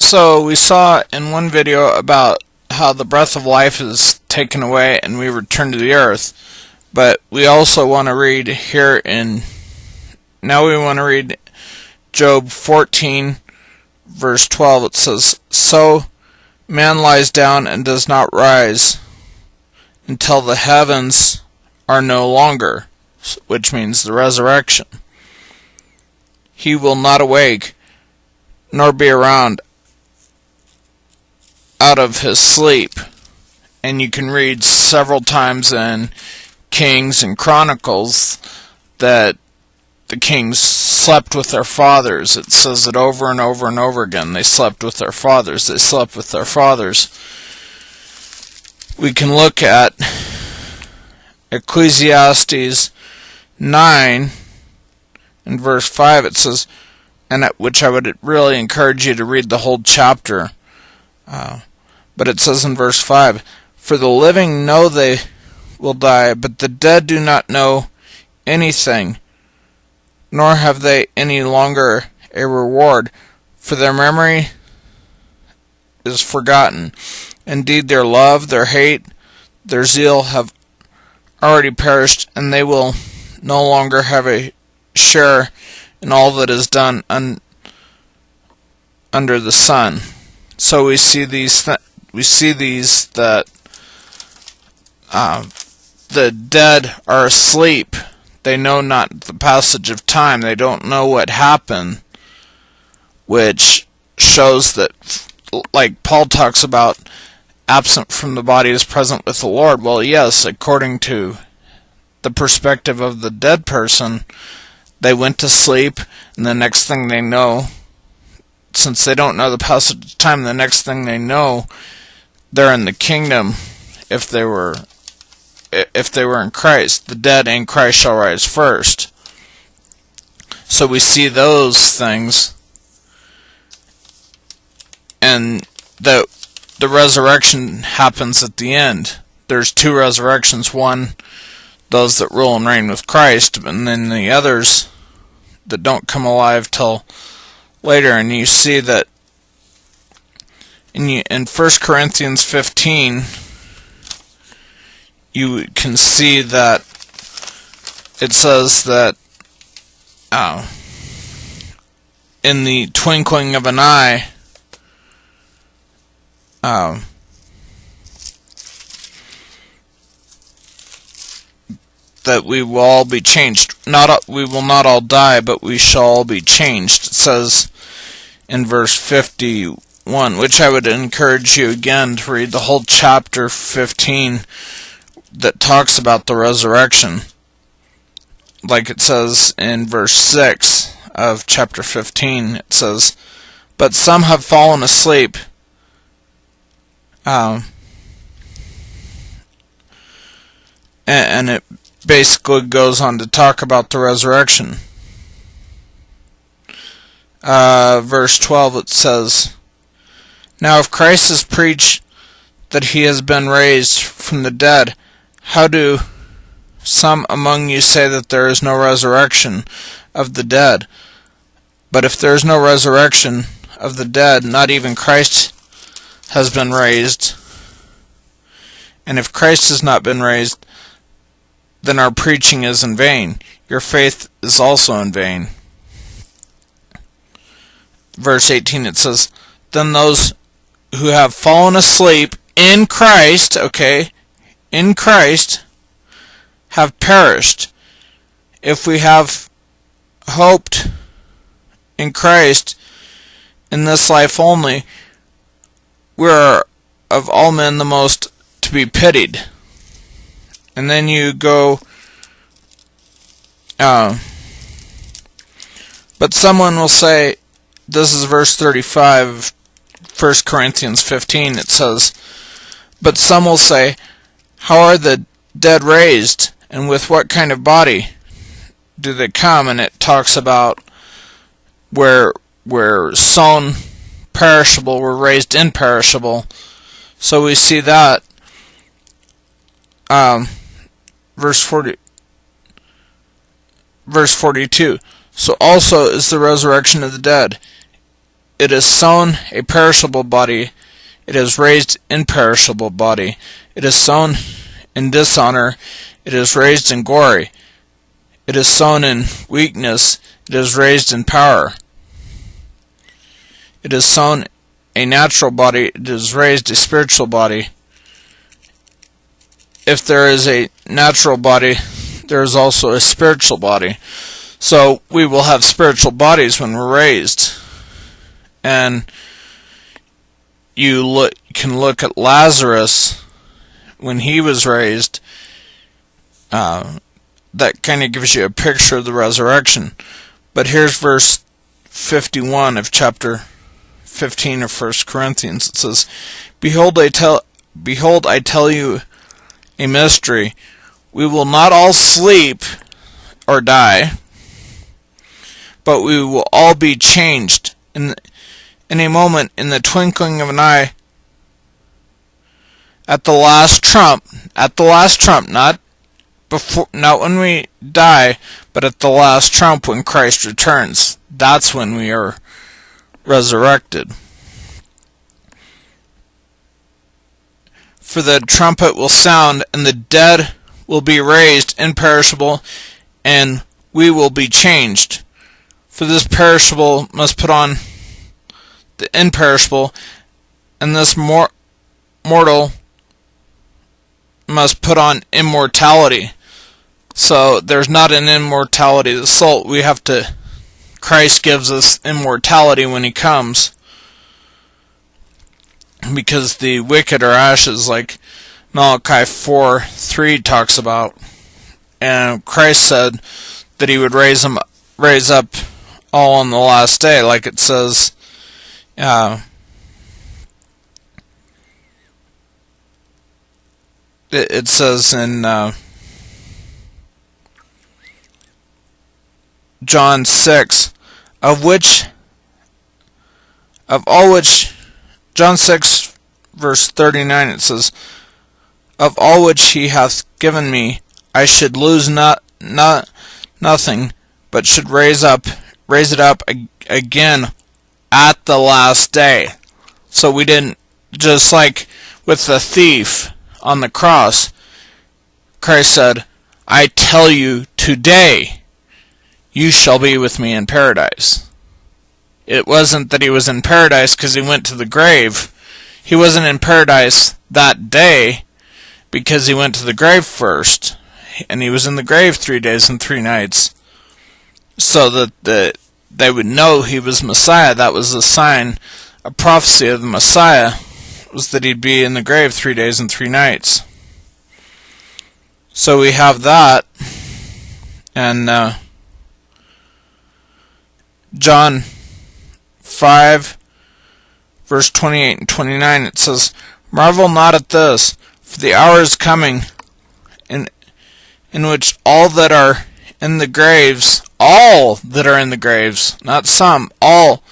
So we saw in one video about how the breath of life is taken away and we return to the earth, but we also want to read here now we want to read Job 14 verse 12. It says, "So man lies down and does not rise until the heavens are no longer," which means the resurrection. "He will not awake, nor be around out of his sleep." And you can read several times in Kings and Chronicles that the kings slept with their fathers. It says it over and over and over again. They slept with their fathers. They slept with their fathers. We can look at Ecclesiastes 9 and verse 5. It says, which I would really encourage you to read the whole chapter. But it says in verse 5, "For the living know they will die, but the dead do not know anything, nor have they any longer a reward, for their memory is forgotten. Indeed, their love, their hate, their zeal have already perished, and they will no longer have a share in all that is done under the sun." So we see these that the dead are asleep. They know not the passage of time. They don't know what happened, which shows that, like Paul talks about, absent from the body is present with the Lord. Well, yes, according to the perspective of the dead person, they went to sleep, and the next thing they know, since they don't know the passage of time, the next thing they know, they're in the kingdom if they were in Christ. The dead in Christ shall rise first. So we see those things, and the resurrection happens at the end. There's two resurrections. One, those that rule and reign with Christ, and then the others that don't come alive till later. And you see that in 1 Corinthians 15, you can see that it says that in the twinkling of an eye, that we will all be changed. We will not all die, but we shall all be changed. It says in verse 51, which I would encourage you again to read the whole chapter 15 that talks about the resurrection. Like it says in verse 6 of chapter 15, it says, "But some have fallen asleep, and it basically goes on to talk about the resurrection. Verse 12, it says, "Now if Christ is preached that he has been raised from the dead, how do some among you say that there is no resurrection of the dead? But if there is no resurrection of the dead, not even Christ has been raised. And if Christ has not been raised, then our preaching is in vain. Your faith is also in vain." Verse 18, it says, "Then those who have fallen asleep in Christ," in Christ, "have perished. If we have hoped in Christ in this life only, we are of all men the most to be pitied." And then you go, but someone will say, this is verse 35 of 1 Corinthians 15, it says, "But some will say, how are the dead raised, and with what kind of body do they come?" And it talks about where sown perishable were raised imperishable. So we see that verse 42, "So also is the resurrection of the dead. It is sown a perishable body, it is raised imperishable body. It is sown in dishonor, it is raised in glory. It is sown in weakness, it is raised in power. It is sown a natural body, it is raised a spiritual body. If there is a natural body, there is also a spiritual body. So we will have spiritual bodies when we're raised. And you can look at Lazarus when he was raised. That kind of gives you a picture of the resurrection. But here's verse 51 of chapter 15 of 1 Corinthians. It says, Behold, I tell you a mystery. We will not all sleep or die, but we will all be changed in a moment, in the twinkling of an eye, at the last trump, not when we die, but at the last trump when Christ returns. That's when we are resurrected. For the trumpet will sound, and the dead will be raised imperishable, and we will be changed. For this perishable must put on the imperishable, and this mortal must put on immortality. So there's not an immortality of the soul. Christ gives us immortality when he comes, because the wicked are ashes, like Malachi 4:3 talks about. And Christ said that he would raise up all on the last day, like it says. It says in John 6, John 6 verse 39, it says, Of all which he hath given me, I should lose nothing, but should raise it up again at the last day. So we didn't, just like with the thief on the cross, Christ said, I tell you today, you shall be with me in paradise. It wasn't that he was in paradise because he went to the grave. He wasn't in paradise that day because he went to the grave first. And he was in the grave 3 days and 3 nights. So that they would know he was Messiah. That was a sign, a prophecy of the Messiah, was that he'd be in the grave 3 days and 3 nights. So we have that. And John 5 verse 28 and 29, it says, Marvel not at this, for the hour is coming in which all that are in the graves, not some, all,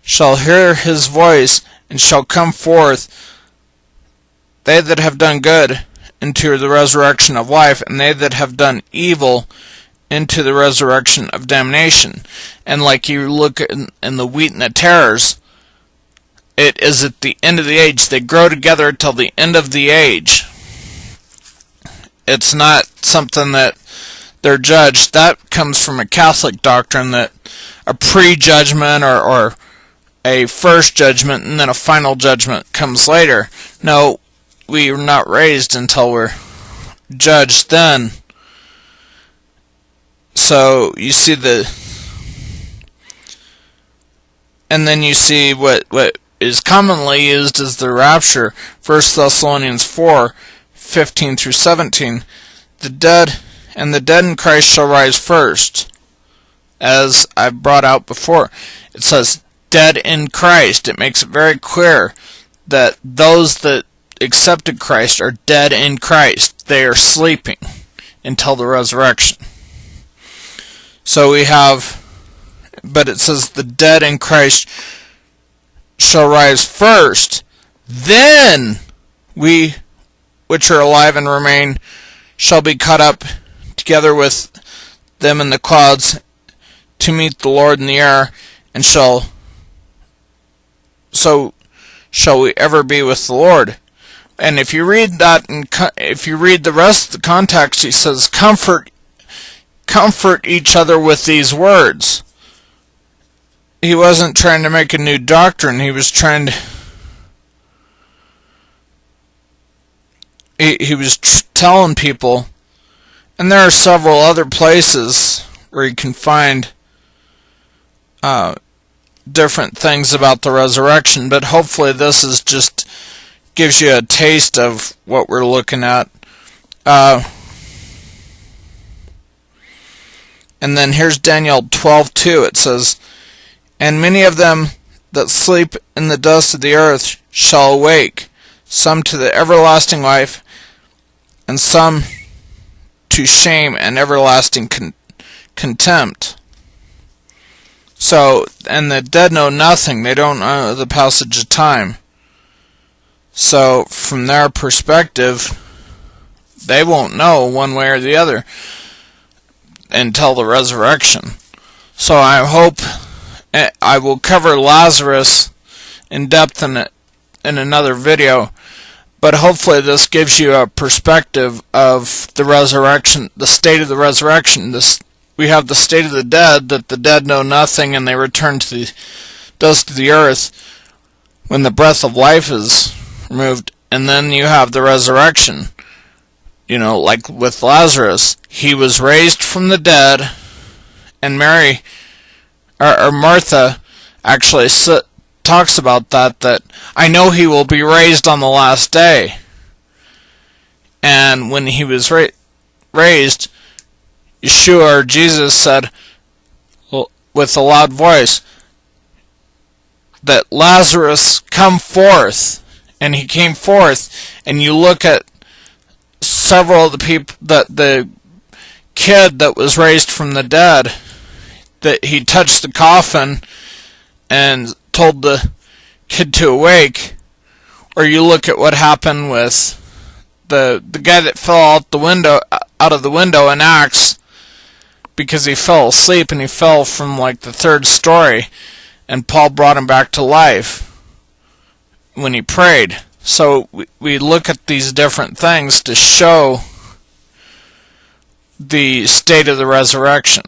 shall hear his voice, and shall come forth, they that have done good into the resurrection of life, and they that have done evil into the resurrection of damnation. And like you look in the wheat and the tares, it is at the end of the age. They grow together till the end of the age. It's not something that they're judged. That comes from a Catholic doctrine, that a pre-judgment or a first judgment and then a final judgment comes later. No, we are not raised until we're judged then. So you see and then you see what is commonly used as the rapture. 1 Thessalonians 4:15 through 17. The dead in Christ shall rise first. As I've brought out before, it says dead in Christ. It makes it very clear that those that accepted Christ are dead in Christ. They are sleeping until the resurrection. So we have, but it says the dead in Christ shall rise first, then we which are alive and remain shall be caught up together with them in the clouds to meet the Lord in the air, and shall so shall we ever be with the Lord. And if you read that, and if you read the rest of the context, he says, comfort each other with these words. He wasn't trying to make a new doctrine. He was trying to... He was telling people, and there are several other places where you can find different things about the resurrection, but hopefully this is just gives you a taste of what we're looking at. And then here's Daniel 12:2. It says, "And many of them that sleep in the dust of the earth shall awake, some to the everlasting life, and some to shame and everlasting contempt." So, and the dead know nothing. They don't know the passage of time. So, from their perspective, they won't know one way or the other until the resurrection. So I hope I will cover Lazarus in depth in another video, but hopefully this gives you a perspective of the resurrection, the state of the resurrection. We have the state of the dead, that the dead know nothing and they return to the dust of the earth when the breath of life is removed. And then you have the resurrection. You know, like with Lazarus, he was raised from the dead, and Mary, or Martha, actually talks about that I know he will be raised on the last day. And when he was raised, Yeshua, or Jesus, said with a loud voice that Lazarus, come forth. And he came forth, and you look at several of the people, the kid that was raised from the dead, that he touched the coffin and told the kid to awake. Or you look at what happened with the guy that fell out of the window in Acts, because he fell asleep, and he fell from like the 3rd story, and Paul brought him back to life when he prayed. So we look at these different things to show the state of the resurrection.